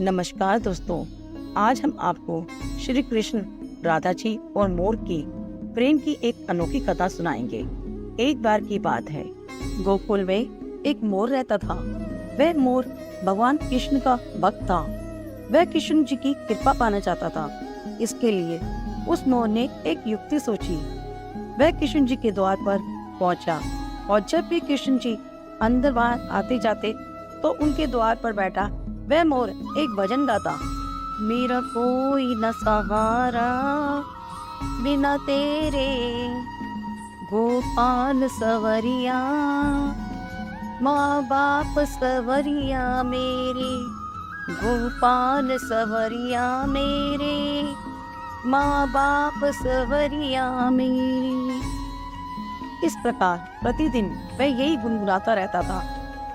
नमस्कार दोस्तों, आज हम आपको श्री कृष्ण, राधा जी और मोर की प्रेम की एक अनोखी कथा सुनाएंगे। एक बार की बात है, गोकुल में एक मोर रहता था। वह मोर भगवान कृष्ण का भक्त था। वह कृष्ण जी की कृपा पाना चाहता था। इसके लिए उस मोर ने एक युक्ति सोची। वह कृष्ण जी के द्वार पर पहुंचा और जब भी कृष्ण जी अंदर बाहर आते जाते तो उनके द्वार पर बैठा वह मोर एक भजन गाता। मेरा कोई न सहारा बिना तेरे, गोपाल सवरिया, माँ बाप सवरिया मेरे, गोपाल सवरिया मेरे, माँ बाप सवरिया मेरे। इस प्रकार प्रतिदिन वह यही गुनगुनाता रहता था।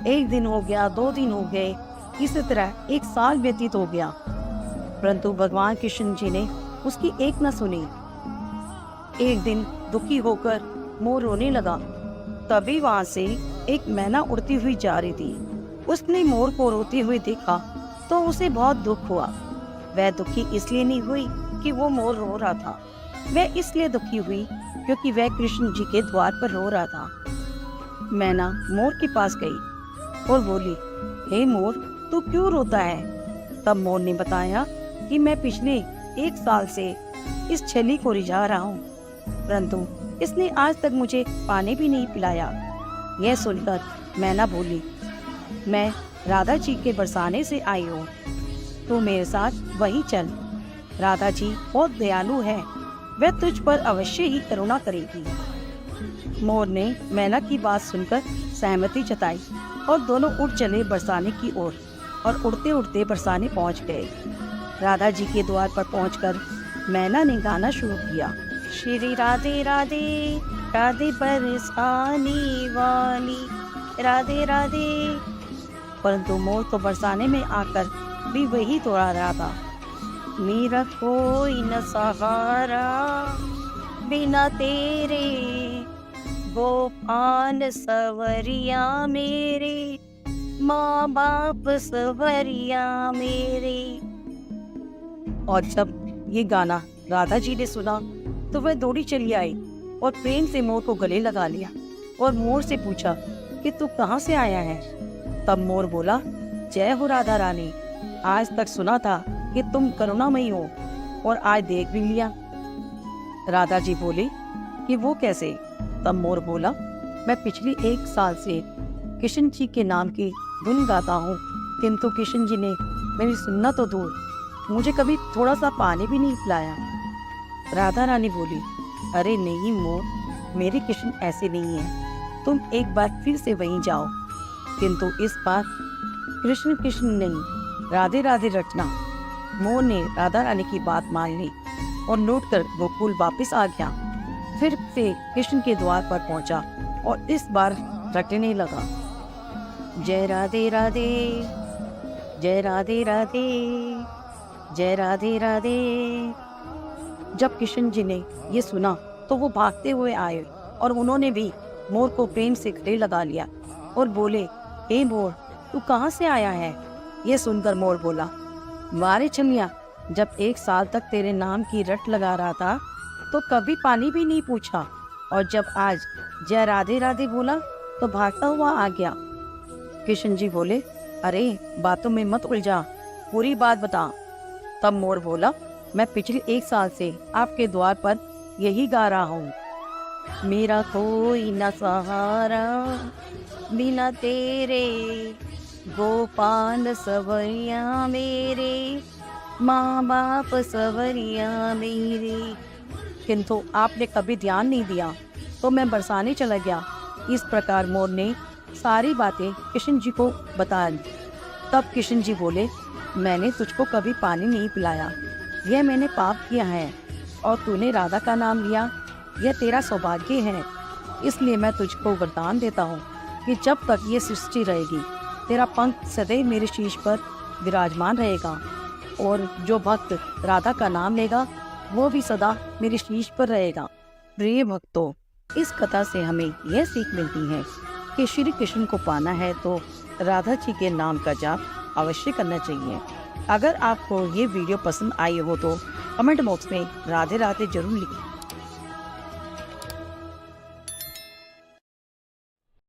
एक दिन हो गया, 2 दिन हो गए, इसी तरह 1 साल व्यतीत हो गया, परंतु भगवान कृष्ण जी ने उसकी एक न सुनी। एक दिन दुखी होकर मोर रोने लगा। तभी वहां से एक मैना उड़ती हुई जा रही थी। उसने मोर को रोते हुए देखा तो उसे बहुत दुख हुआ। वह दुखी इसलिए नहीं हुई कि वो मोर रो रहा था, वह इसलिए दुखी हुई क्योंकि वह कृष्ण जी के द्वार पर रो रहा था। मैना मोर के पास गई और बोली, हे मोर, तू क्यों रोता है? तब मोर ने बताया कि मैं पिछले 1 साल से इस छेली को रिझा रहा हूँ, परंतु इसने आज तक मुझे पानी भी नहीं पिलाया। यह सुनकर मैना बोली, मैं राधा जी के बरसाने से आई हूँ, तू मेरे साथ वहीं चल। राधा जी बहुत दयालु है, वह तुझ पर अवश्य ही करुणा करेगी। मोर ने मैना की बात सुनकर सहमति जताई और दोनों उड़ चले बरसाने की ओर और उड़ते उड़ते बरसाने पहुंच गए। राधा जी के द्वार पर पहुंचकर मैना ने गाना शुरू किया। श्री राधे राधे, राधे बरसाने वाली, राधे राधे। परंतु मोर तो बरसाने में आकर भी वही दोहरा रहा था। मेरा कोई न सहारा बिना तेरे, गोपाल सवरिया मेरे, माँ बाप सवरिया मेरे। और जब ये गाना राधा जी ने सुना तो वह दौड़ी चली आई और प्रेम से मोर को गले लगा लिया और मोर से पूछा कि तू कहाँ से आया है? तब मोर बोला, जय हो राधा रानी, आज तक सुना था कि तुम करुणामयी हो और आज देख भी लिया। राधा जी बोली कि वो कैसे? तब मोर बोला, मैं पिछले 1 साल से कृष्ण जी के नाम की धुन गाता हूँ, किंतु कृष्ण जी ने मेरी सुनना तो दूर, मुझे कभी थोड़ा सा पानी भी नहीं पिलाया। राधा रानी बोली, अरे नहीं मोर, मेरे कृष्ण ऐसे नहीं है, तुम एक बार फिर से वहीं जाओ, किंतु इस बार कृष्ण कृष्ण नहीं, राधे राधे रटना। मोर ने राधा रानी की बात मान ली और लौटकर गोकुल वापस आ गया। फिर से कृष्ण के द्वार पर पहुंचा और इस बार रटने लगा, जय राधे राधे, जय राधे राधे, जय राधे राधे। जब कृष्ण जी ने ये सुना तो वो भागते हुए आए और उन्होंने भी मोर को प्रेम से गले लगा लिया और बोले, हे मोर, तू कहाँ से आया है? ये सुनकर मोर बोला, मारे छमिया, जब 1 साल तक तेरे नाम की रट लगा रहा था तो कभी पानी भी नहीं पूछा, और जब आज जय राधे राधे बोला तो भागता हुआ आ गया। कृष्ण जी बोले, अरे बातों में मत उलझा, पूरी बात बता। तब मोर बोला, मैं पिछले 1 साल से आपके द्वार पर यही गा रहा हूँ। मेरा कोई न सहारा बिना तेरे, गोपाल सवरिया मेरे, माँ बाप सवरिया मेरे। किंतु आपने कभी ध्यान नहीं दिया तो मैं बरसाने चला गया। इस प्रकार मोर ने सारी बातें कृष्ण जी को बता दी। तब कृष्ण जी बोले, मैंने तुझको कभी पानी नहीं पिलाया, यह मैंने पाप किया है, और तूने राधा का नाम लिया, यह तेरा सौभाग्य है। इसलिए मैं तुझको वरदान देता हूँ कि जब तक ये सृष्टि रहेगी तेरा पंख सदैव मेरे शीश पर विराजमान रहेगा, और जो भक्त राधा का नाम लेगा वो भी सदा मेरे शीश पर रहेगा। प्रिय भक्तों, इस कथा से हमें यह सीख मिलती है कि श्री कृष्ण को पाना है तो राधा जी के नाम का जाप अवश्य करना चाहिए। अगर आपको ये वीडियो पसंद आई हो तो कमेंट बॉक्स में राधे राधे जरूर लिखें।